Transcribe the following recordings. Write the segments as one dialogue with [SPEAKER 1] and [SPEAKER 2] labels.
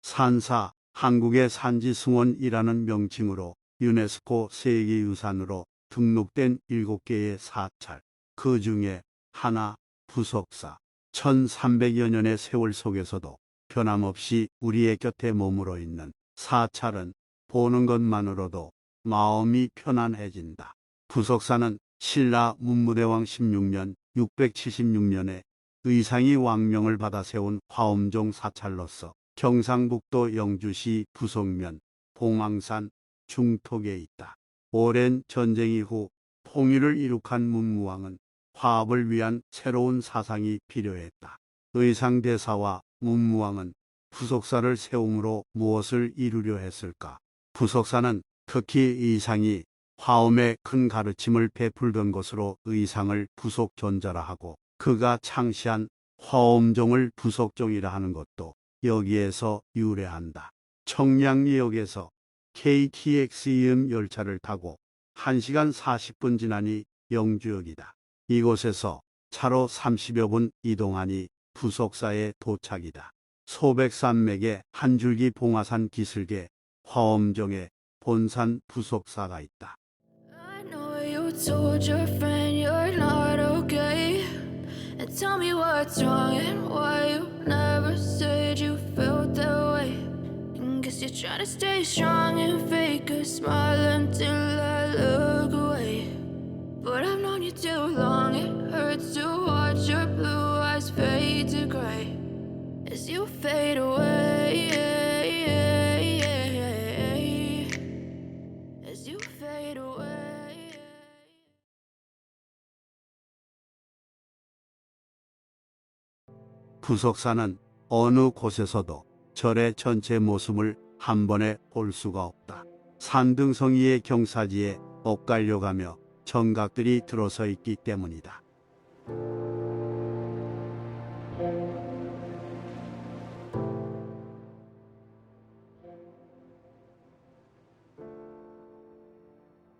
[SPEAKER 1] 산사, 한국의 산지승원이라는 명칭으로 유네스코 세계유산으로 등록된 7개의 사찰, 그 중에 하나, 부석사. 1300여 년의 세월 속에서도 변함없이 우리의 곁에 머물러 있는 사찰은 보는 것만으로도 마음이 편안해진다. 부석사는 신라 문무대왕 16년 676년에 의상이 왕명을 받아 세운 화엄종 사찰로서 경상북도 영주시 부석면 봉황산 중턱에 있다. 오랜 전쟁 이후 통일을 이룩한 문무왕은 화합을 위한 새로운 사상이 필요했다. 의상대사와 문무왕은 부석사를 세움으로 무엇을 이루려 했을까? 부석사는 특히 의상이 화엄에 큰 가르침을 베풀던 것으로 의상을 부석존자라 하고, 그가 창시한 화엄종을 부석종이라 하는 것도 여기에서 유래한다. 청량리역에서 KTX 열차를 타고 1시간 40분 지나니 영주역이다. 이곳에서 차로 30여 분 이동하니 부석사에 도착이다. 소백산맥에 한 줄기 봉화산 기슭에 화엄종에 본산 부석사가 있다.
[SPEAKER 2] I know you told your friend you're not okay, and tell me what's wrong and why you never said you felt that way. And guess you're trying to stay strong and fake a smile until I look away. But I've known you too long, it hurts to watch your blue eyes fade to gray as you fade away. As you fade away.
[SPEAKER 1] 부석사는 어느 곳에서도 절의 전체 모습을 한 번에 볼 수가 없다. 산등성이의 경사지에 엇갈려가며 정각들이 들어서 있기 때문이다.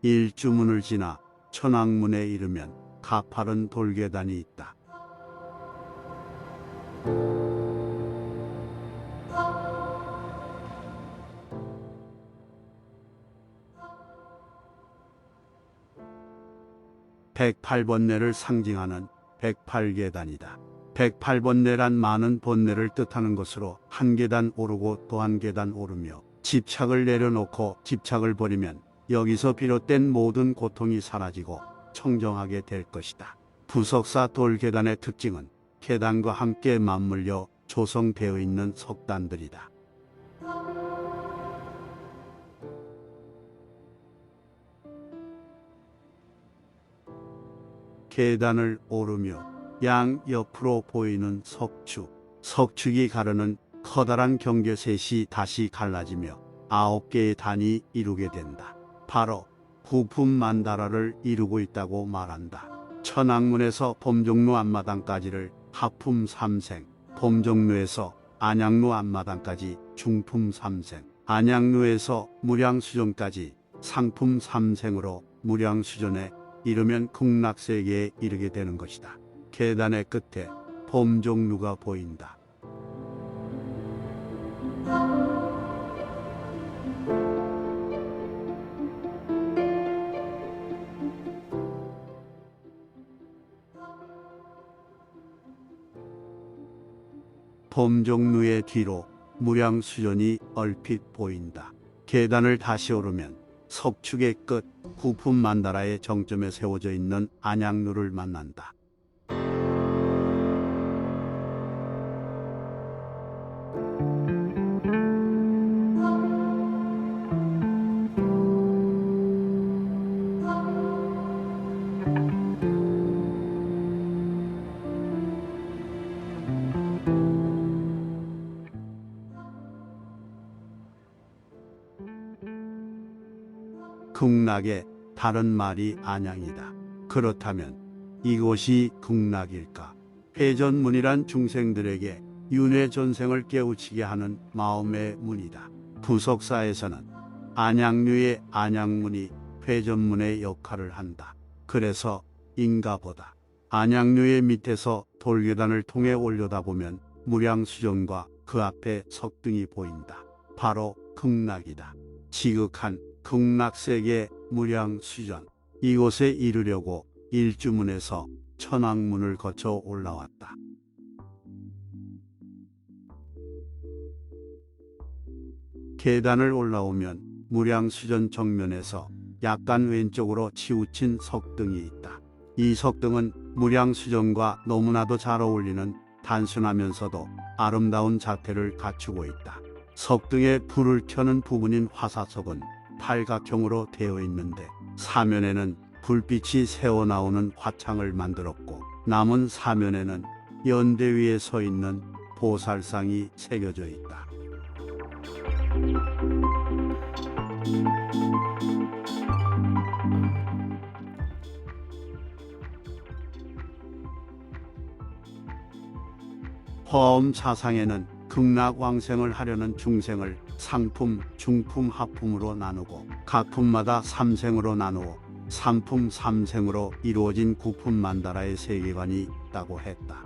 [SPEAKER 1] 일주문을 지나 천왕문에 이르면 가파른 돌계단이 있다. (108번뇌를) 상징하는 108계단이다. 108번뇌란 많은 번뇌를 뜻하는 것으로 한 계단 오르고 또 한 계단 오르며 집착을 내려놓고 집착을 버리면 여기서 비롯된 모든 고통이 사라지고 청정하게 될 것이다. 부석사 돌계단의 특징은 계단과 함께 맞물려 조성되어 있는 석단들이다. 계단을 오르며 양 옆으로 보이는 석축, 석축이 가르는 커다란 경계셋이 다시 갈라지며 9개의 단이 이루게 된다. 바로 구품 만다라를 이루고 있다고 말한다. 천왕문에서 범종루 앞마당까지를 하품 3생, 범종루에서 안양루 앞마당까지 중품 3생, 안양루에서 무량수전까지 상품 3생으로 무량수전에 이르면 극락세계에 이르게 되는 것이다. 계단의 끝에 범종루가 보인다. 범종루의 뒤로 무량수전이 얼핏 보인다. 계단을 다시 오르면 석축의 끝 구품 만다라의 정점에 세워져 있는 안양루를 만난다. 극락의 다른 말이 안양이다. 그렇다면 이곳이 극락일까? 회전문이란 중생들에게 윤회전생을 깨우치게 하는 마음의 문이다. 부석사에서는 안양류의 안양문이 회전문의 역할을 한다. 그래서 인가보다 안양류의 밑에서 돌계단을 통해 올려다보면 무량수전과 그 앞에 석등이 보인다. 바로 극락이다. 지극한 극락세계 무량수전. 이곳에 이르려고 일주문에서 천왕문을 거쳐 올라왔다. 계단을 올라오면 무량수전 정면에서 약간 왼쪽으로 치우친 석등이 있다. 이 석등은 무량수전과 너무나도 잘 어울리는 단순하면서도 아름다운 자태를 갖추고 있다. 석등에 불을 켜는 부분인 화사석은 팔각형으로 되어 있는데 사면에는 불빛이 새어나오는 화창을 만들었고 남은 사면에는 연대 위에 서 있는 보살상이 새겨져 있다. 화엄 사상에는 극락왕생을 하려는 중생을 상품, 중품, 하품으로 나누고 각 품마다 삼생으로 나누어 삼품 삼생으로 이루어진 구품 만다라의 세계관이 있다고 했다.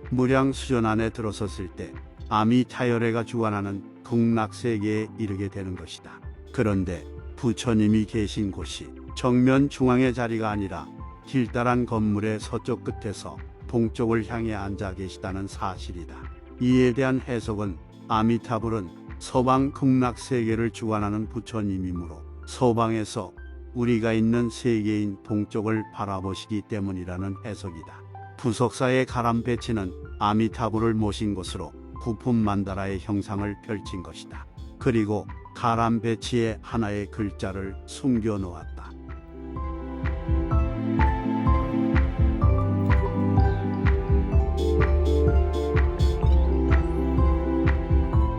[SPEAKER 1] 무량수전 안에 들어섰을 때 아미타열애가 주관하는 극락세계에 이르게 되는 것이다. 그런데 부처님이 계신 곳이 정면 중앙의 자리가 아니라 길다란 건물의 서쪽 끝에서 동쪽을 향해 앉아 계시다는 사실이다. 이에 대한 해석은 아미타불은 서방 극락세계를 주관하는 부처님이므로 서방에서 우리가 있는 세계인 동쪽을 바라보시기 때문이라는 해석이다. 부석사의 가람배치는 아미타불을 모신 것으로 구품 만다라의 형상을 펼친 것이다. 그리고 가람배치에 하나의 글자를 숨겨 놓았다.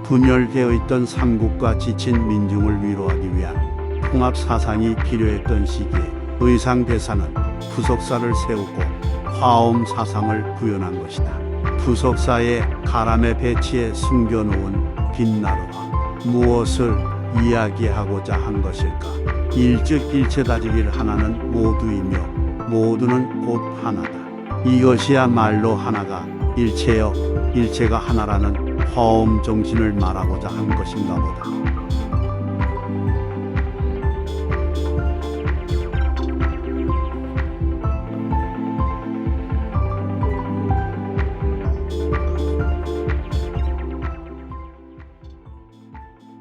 [SPEAKER 1] 분열되어 있던 삼국과 지친 민중을 위로하기 위한 통합 사상이 필요했던 시기에 의상대사는 부석사를 세우고 화엄 사상을 구현한 것이다. 부석사의 가람의 배치에 숨겨놓은 빛나루가 무엇을 이야기하고자 한 것일까? 일즉일체다지길 하나는 모두이며 모두는 곧 하나다. 이것이야말로 하나가 일체여 일체가 하나라는 화엄 정신을 말하고자 한 것인가 보다.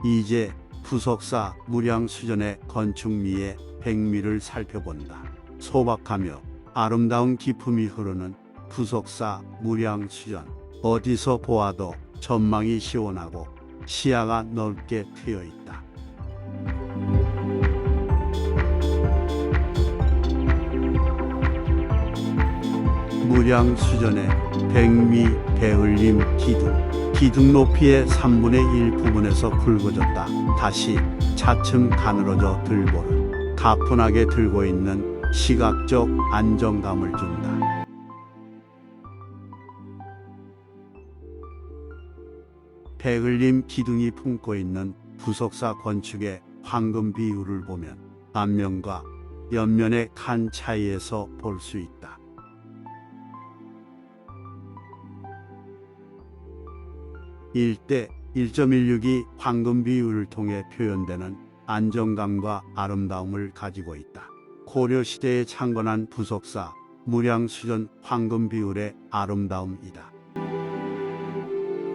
[SPEAKER 1] 이제 부석사 무량수전의 건축미의 백미를 살펴본다. 소박하며 아름다운 기품이 흐르는 부석사 무량수전. 어디서 보아도 전망이 시원하고 시야가 넓게 트여 있다. 무량수전의 백미 배을림 기둥. 기둥 높이의 3분의 1 부분에서 굵어졌다 다시 차츰 가늘어져 들보를 가뿐하게 들고 있는 시각적 안정감을 준다. 배을림 기둥이 품고 있는 부석사 건축의 황금 비율을 보면 앞면과 옆면의 칸 차이에서 볼 수 있다. 일대 1.16이 황금 비율을 통해 표현되는 안정감과 아름다움을 가지고 있다. 고려시대에 창건한 부석사 무량수전 황금 비율의 아름다움이다.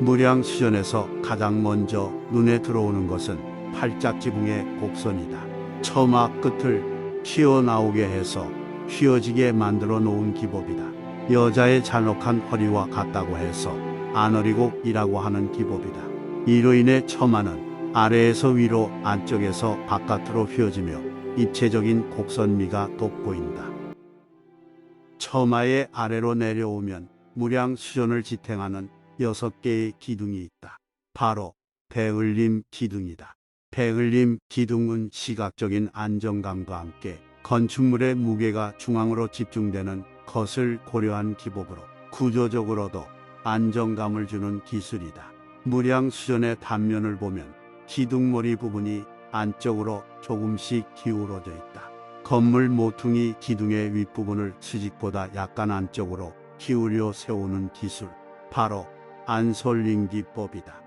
[SPEAKER 1] 무량수전에서 가장 먼저 눈에 들어오는 것은 팔짝지붕의 곡선이다. 처마 끝을 튀어나오게 해서 휘어지게 만들어 놓은 기법이다. 여자의 잘록한 허리와 같다고 해서 안어리곡이라고 하는 기법이다. 이로 인해 처마는 아래에서 위로 안쪽에서 바깥으로 휘어지며 입체적인 곡선미가 돋보인다. 처마의 아래로 내려오면 무량수전을 지탱하는 6개의 기둥이 있다. 바로 배을림 기둥이다. 배을림 기둥은 시각적인 안정감과 함께 건축물의 무게가 중앙으로 집중되는 것을 고려한 기법으로 구조적으로도 안정감을 주는 기술이다. 무량수전의 단면을 보면 기둥머리 부분이 안쪽으로 조금씩 기울어져 있다. 건물 모퉁이 기둥의 윗부분을 수직보다 약간 안쪽으로 기울여 세우는 기술, 바로 안솔링 기법이다.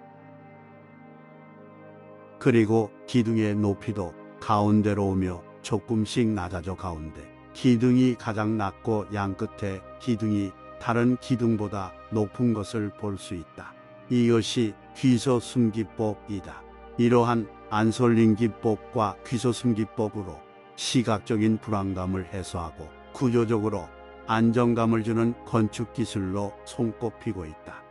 [SPEAKER 1] 그리고 기둥의 높이도 가운데로 오며 조금씩 낮아져 가운데 기둥이 가장 낮고 양 끝에 기둥이 다른 기둥보다 높은 것을 볼 수 있다. 이것이 귀소승기법이다. 이러한 안솔링 기법과 귀소승기법으로 시각적인 불안감을 해소하고 구조적으로 안정감을 주는 건축 기술로 손꼽히고 있다.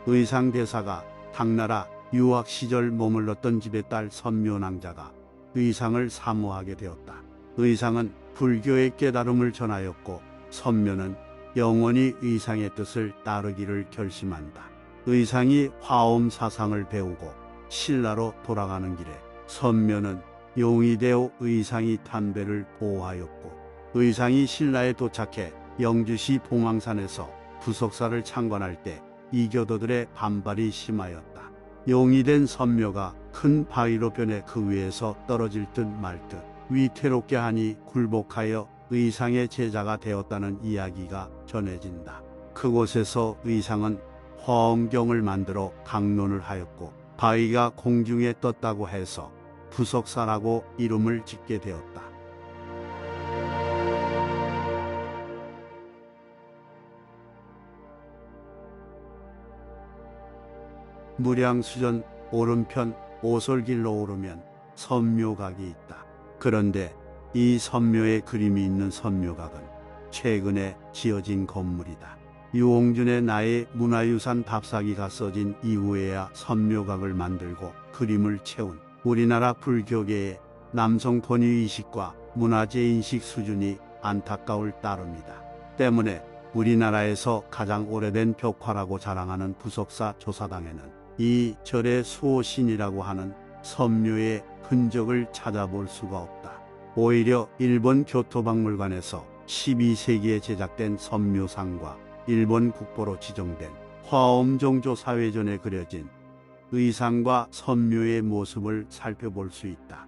[SPEAKER 1] 의상대사가 당나라 유학 시절 머물렀던 집의 딸 선묘낭자가 의상을 사모하게 되었다. 의상은 불교의 깨달음을 전하였고 선묘는 영원히 의상의 뜻을 따르기를 결심한다. 의상이 화엄 사상을 배우고 신라로 돌아가는 길에 선묘는 용이 되어 의상이 탄배를 보호하였고 의상이 신라에 도착해 영주시 봉황산에서 부석사를 참관할 때 이교도들의 반발이 심하였다. 용이 된 선묘가 큰 바위로 변해 그 위에서 떨어질 듯 말 듯 위태롭게 하니 굴복하여 의상의 제자가 되었다는 이야기가 전해진다. 그곳에서 의상은 화엄경을 만들어 강론을 하였고 바위가 공중에 떴다고 해서 부석사라고 이름을 짓게 되었다. 무량수전 오른편 오솔길로 오르면 선묘각이 있다. 그런데 이 선묘의 그림이 있는 선묘각은 최근에 지어진 건물이다. 유홍준의 나의 문화유산 답사기가 써진 이후에야 선묘각을 만들고 그림을 채운 우리나라 불교계의 남성 권위의식과 문화재인식 수준이 안타까울 따름이다. 때문에 우리나라에서 가장 오래된 벽화라고 자랑하는 부석사 조사당에는 이 절의 수호신이라고 하는 선묘의 흔적을 찾아볼 수가 없다. 오히려 일본 교토박물관에서 12세기에 제작된 선묘상과 일본 국보로 지정된 화엄종조 사회전에 그려진 의상과 선묘의 모습을 살펴볼 수 있다.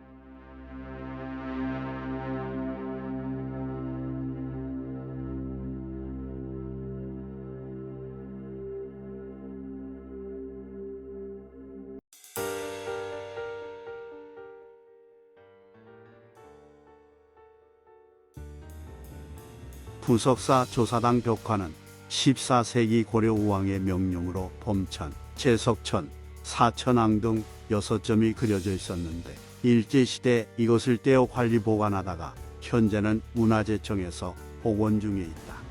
[SPEAKER 1] 부석사 조사당 벽화는 14세기 고려 우왕의 명령으로 범천, 제석천, 사천왕 등 6점이 그려져 있었는데 일제시대 이것을 떼어 관리 보관하다가 현재는 문화재청에서 복원 중에 있다.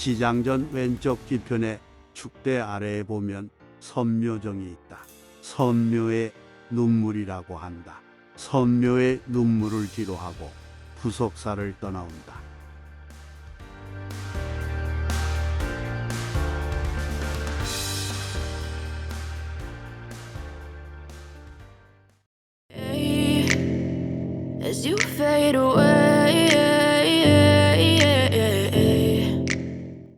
[SPEAKER 1] 지장전 왼쪽 뒤편에 축대 아래에 보면 선묘정이 있다. 선묘의 눈물이라고 한다. 선묘의 눈물을 뒤로하고 부석사를 떠나온다.
[SPEAKER 2] As you fade away